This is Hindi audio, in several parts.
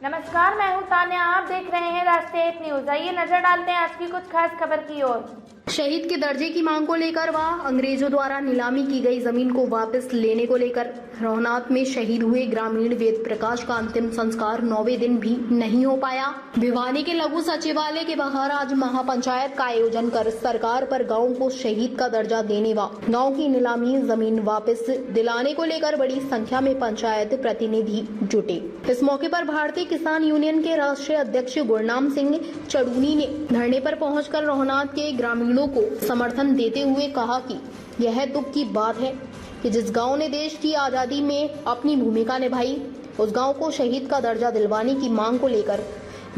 नमस्कार, मैं हूं तान्या। आप देख रहे हैं राष्ट्रीय न्यूज। आइए नजर डालते हैं आज की कुछ खास खबर की ओर। शहीद के दर्जे की मांग को लेकर व अंग्रेजों द्वारा नीलामी की गई जमीन को वापस लेने को लेकर रोहनात में शहीद हुए ग्रामीण वेद प्रकाश का अंतिम संस्कार 9वें दिन भी नहीं हो पाया। भिवानी के लघु सचिवालय के बाहर आज महापंचायत का आयोजन कर सरकार पर गांव को शहीद का दर्जा देने व गांव की नीलामी जमीन वापस दिलाने को लेकर बड़ी संख्या में पंचायत प्रतिनिधि जुटे। इस मौके पर भारतीय किसान यूनियन के राष्ट्रीय अध्यक्ष गुरनाम सिंह चड़ूनी ने धरने पर पहुंचकर रोहनात के ग्रामीणों को समर्थन देते हुए कहा कि यह दुख की बात है कि जिस गांव ने देश की आजादी में अपनी भूमिका निभाई, उस गांव को शहीद का दर्जा दिलवाने की मांग को लेकर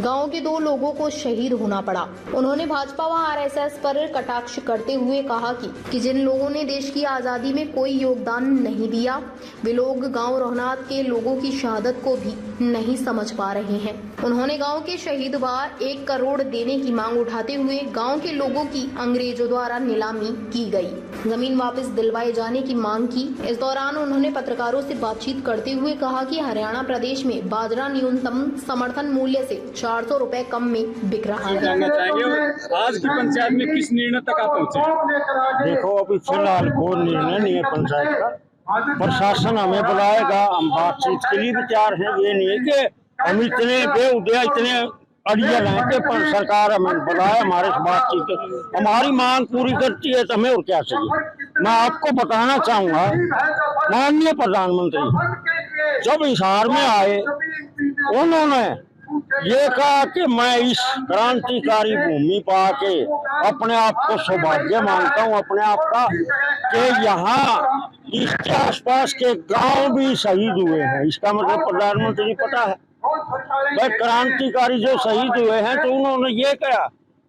गांव के 2 लोगों को शहीद होना पड़ा। उन्होंने भाजपा व आरएसएस पर कटाक्ष करते हुए कहा कि जिन लोगों ने देश की आजादी में कोई योगदान नहीं दिया, वे लोग गांव रोहनात के लोगों की शहादत को भी नहीं समझ पा रहे हैं। उन्होंने गांव के शहीद व 1 करोड़ देने की मांग उठाते हुए गांव के लोगों की अंग्रेजों द्वारा नीलामी की गई जमीन वापस दिलवाए जाने की मांग की। इस दौरान उन्होंने पत्रकारों से बातचीत करते हुए कहा कि हरियाणा प्रदेश में बाजरा न्यूनतम समर्थन मूल्य से 400 रुपए कम में बिक रहा है। जानना चाहेंगे आज की पंचायत में किस निर्णय तक आप पहुंचे? देखो, अभी फिलहाल कोई निर्णय नहीं है पंचायत का। प्रशासन हमें बुलाएगा, हम बातचीत के लिए भी तैयार हैं। ये नहीं है कि हम इतने बेउदया इतने अड़ियल हैं कि सरकार हमें बुलाए, हमारे से बातचीत हमारी मांग पूरी करती है तो हमें और क्या चाहिए। मैं आपको बताना चाहूंगा, माननीय प्रधानमंत्री जब हिसार में आए, उन्होंने ये कहा कि मैं इस क्रांतिकारी भूमि पाके अपने आप को सौभाग्य मानता हूँ अपने आप का कि यहाँ इसके आसपास के गांव भी शहीद हुए हैं। इसका मतलब प्रधानमंत्री पता है भाई, क्रांतिकारी जो शहीद हुए हैं तो उन्होंने ये कहा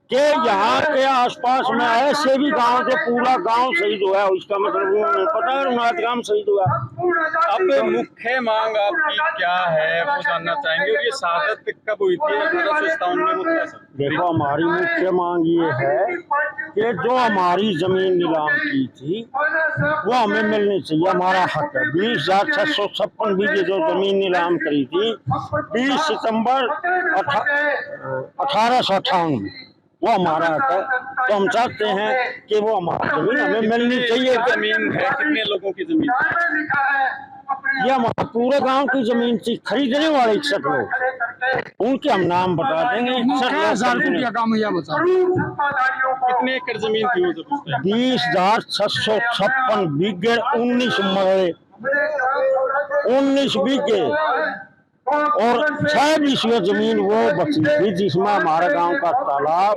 कि यहाँ के आसपास में ऐसे भी गांव जो पूरा गांव शहीद हुआ है। इसका मतलब उन्होंने पता है रोहनात गांव शहीद हुआ। अब मुख्य मांग आपकी क्या है वो जानना चाहेंगे, और ये शहादत कब हुई थी? 1857 में वो था सर। देखो, हमारी मुख्य मांग ये है कि जो हमारी जमीन नीलाम की थी वो हमें मिलनी चाहिए, हमारा हक है। 20,656 बीघे जो जमीन नीलाम करी थी 20 सितंबर 1858 में, वो हमारा हक है। तो हम चाहते हैं कि वो हमारी जमीन हमें मिलनी चाहिए। जमीन है कितने लोगों की जमीन? ये हमारे पूरे गांव की जमीन थी। खरीदने वाले 61 लोग, उनके हम नाम बता देंगे। 61,000 काम है बता। कितने एकड़ जमीन थी वो? 20,656 बीघे, 19 मरड़े, 19 बीघे और 6 बीसवीं जमीन वो बची थी जिसमें हमारे गांव का तालाब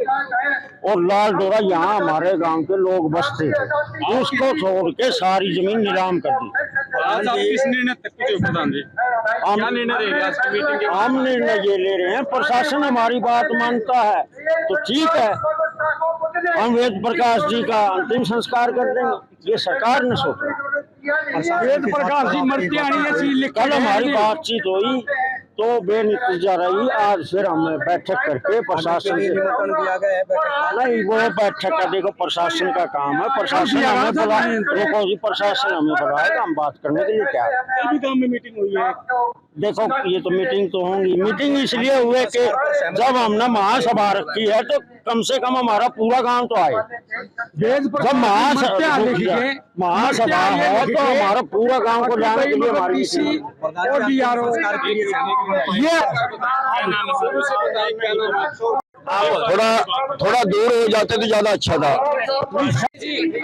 और लाल डोरा, यहाँ हमारे गांव के लोग बसते थे। उसको छोड़ के सारी जमीन नीलाम कर दी। आज आप किस निर्णय तक पहुंचे प्रधान जी? क्या निर्णय रहेगा आज की मीटिंग के? हम निर्णय ये ले रहे हैं, प्रशासन हमारी बात मानता है तो ठीक है, हम वेद प्रकाश जी का अंतिम संस्कार कर देंगे। ये सरकार ने सोचा। वेद प्रकाश जी मरते आनी कल हमारी बातचीत हुई तो बेनतीजा रही। आज फिर हमने बैठक करके प्रशासन से नहीं, वो बैठक का देखो प्रशासन का काम है। प्रशासन हमें बुला, देखो जी प्रशासन हमें बुलाएगा, हम बात करने के लिए क्या है। कई गांव में मीटिंग हुई है। देखो, ये तो मीटिंग तो होंगी। मीटिंग इसलिए हुए कि जब हमने महासभा रखी है तो कम से कम हमारा पूरा गांव तो आए। जब महासभा है तो हमारा पूरा गांव को जाने के लिए हमारी थोड़ा दूर हो जाते तो ज्यादा अच्छा था।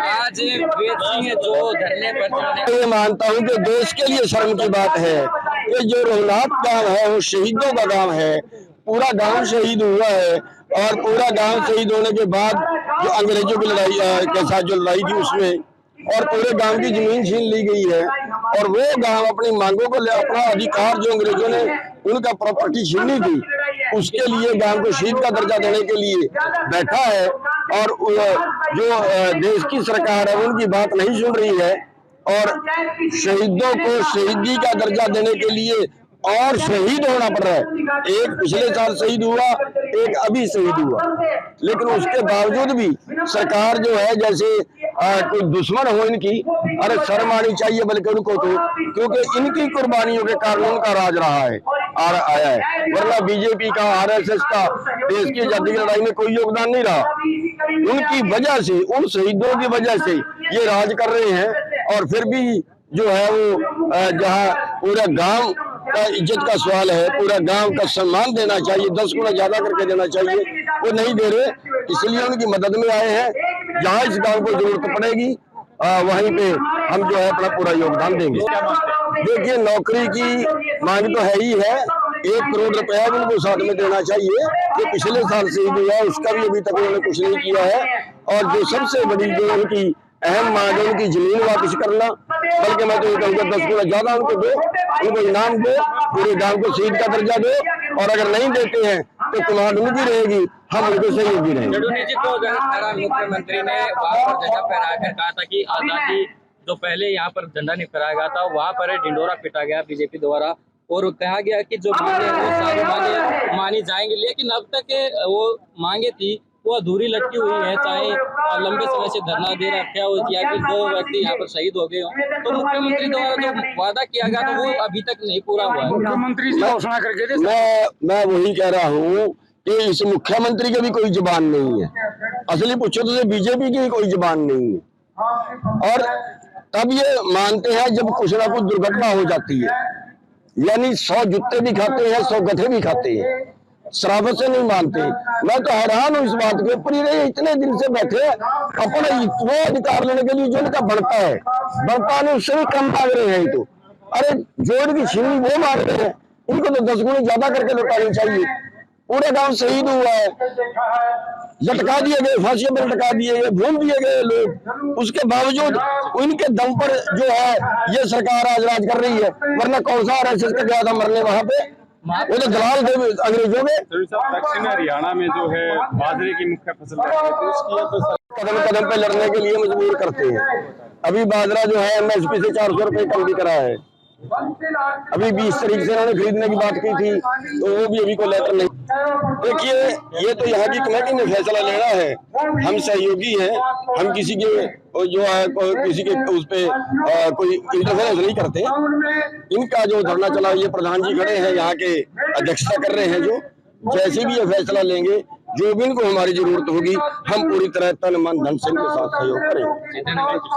आज वेद सिंह जो धरने पर, ये मानता हूँ कि देश के लिए शर्म की बात है कि जो रोहनात गांव है वो शहीदों का गांव है। पूरा गांव शहीद हुआ है और पूरा गांव शहीद होने के बाद जो अंग्रेजों की लड़ाई के साथ जो लड़ाई थी उसमें और पूरे गांव की जमीन छीन ली गई है और वो गांव अपनी मांगों को अपना अधिकार जो अंग्रेजों ने उनका प्रॉपर्टी छीनी थी उसके लिए गांव को शहीद का दर्जा देने के लिए बैठा है। और जो देश की सरकार है उनकी बात नहीं सुन रही है और शहीदों को शहीदी का दर्जा देने के लिए और शहीद होना पड़ रहा है। एक पिछले साल शहीद हुआ, एक अभी शहीद हुआ, लेकिन उसके बावजूद भी सरकार जो है, जैसे कोई दुश्मन हो इनकी, अरे शर्म आनी चाहिए बल्कि उनको तो, क्योंकि इनकी कुर्बानियों के कारण उनका राज रहा है आया है, वरना बीजेपी का आरएसएस का देश की आजादी की लड़ाई में कोई योगदान नहीं रहा। उनकी वजह से, उन शहीदों की वजह से ये राज कर रहे हैं। और फिर भी जो है वो जहाँ पूरा गांव का इज्जत का सवाल है, पूरा गांव का सम्मान देना चाहिए, 10 गुना ज्यादा करके देना चाहिए, वो नहीं दे रहे। इसलिए उनकी मदद में आए हैं। जहाँ इस गांव को जरूरत पड़ेगी वहीं पे हम जो है अपना पूरा योगदान देंगे। देखिए, नौकरी की मांग तो है ही है, 1 करोड़ रुपया उनको साथ में देना चाहिए। जो पिछले साल से हुआ है उसका भी अभी तक उन्होंने कुछ नहीं किया है। और जो सबसे बड़ी जो उनकी अहम मांग है, उनकी जमीन वापस करना, बल्कि मैं तो ये कहूँगा 10 गुना ज्यादा उनको दो, उनको इनाम दो, पूरे गांव को शहीद का दर्जा दो। और अगर नहीं देते हैं तो कमांड उनकी रहेगी, हम उनको सहयोगी रहेंगे। जडूनी जी, 2018 मुख्यमंत्री ने वहाँ पर झंडा फहराकर कहा था कि आजादी जो पहले यहाँ पर झंडा नहीं फहराया गया था, वहाँ पर ढिंडोरा पीटा गया बीजेपी द्वारा और कहा गया कि जो मांगे वो सारी मांगे मानी जाएंगी। लेकिन अब तक वो मांगे थी वो अधूरी लटकी हुई है, चाहे लंबे समय से धरना दे रखा हो या फिर 2 व्यक्ति यहाँ पर शहीद हो गए हो, तो मुख्यमंत्री द्वारा जो वादा किया गया था वो अभी तक नहीं पूरा हुआ है। मुख्यमंत्री से घोषणा करके मैं वही कह रहा हूँ कि इस मुख्यमंत्री की भी कोई जुबान नहीं है। असली पूछो तो बीजेपी की कोई जुबान नहीं है। और तब ये मानते हैं जब कुछ ना कुछ दुर्घटना हो जाती है, यानी 100 जूते भी खाते हैं, 100 गधे भी खाते हैं, शराबत से नहीं मानते। मैं तो हैरान हूँ इस बात के ऊपर, ये इतने दिन से बैठे अपना वो अधिकार लेने के लिए जो इनका बनता है, बनता नहीं, उससे भी कम मांग रहे हैं। तो अरे जोड़ की छीनी वो मांग रहे हैं, इनको तो 10 गुना ज्यादा करके लौटानी चाहिए। पूरे गांव शहीद हुआ है, लटका दिए गए, फांसियों पर लटका दिए गए, भूल दिए गए लोग, उसके बावजूद उनके दम पर जो है ये सरकार आज राज कर रही है। वरना कौन सा आरएसएस का गया था मरने वहां पे, वो तो दलाल थे अंग्रेजों में। दक्षिण हरियाणा में जो है बाजरे की मुख्य फसल है, उसकी तो कदम कदम पे लड़ने के लिए मजबूर करते हैं। अभी बाजरा जो है एमएसपी से 400 रुपए कम भी करा है। अभी 20 तारीख से इन्होंने खरीदने की बात की थी, तो वो भी अभी कोई लेटर नहीं। देखिए, ये तो यहाँ की कमेटी ने फैसला लेना है, हम सहयोगी हैं, हम किसी के जो है किसी के उस पे कोई इंटरफेरेंस नहीं करते। इनका जो धरना चला, ये प्रधान जी खड़े हैं, यहाँ के अध्यक्षता कर रहे हैं, जो जैसे भी ये फैसला लेंगे, जो भी इनको हमारी जरूरत होगी, हम पूरी तरह तन मन धन से इनके साथ सहयोग करेंगे।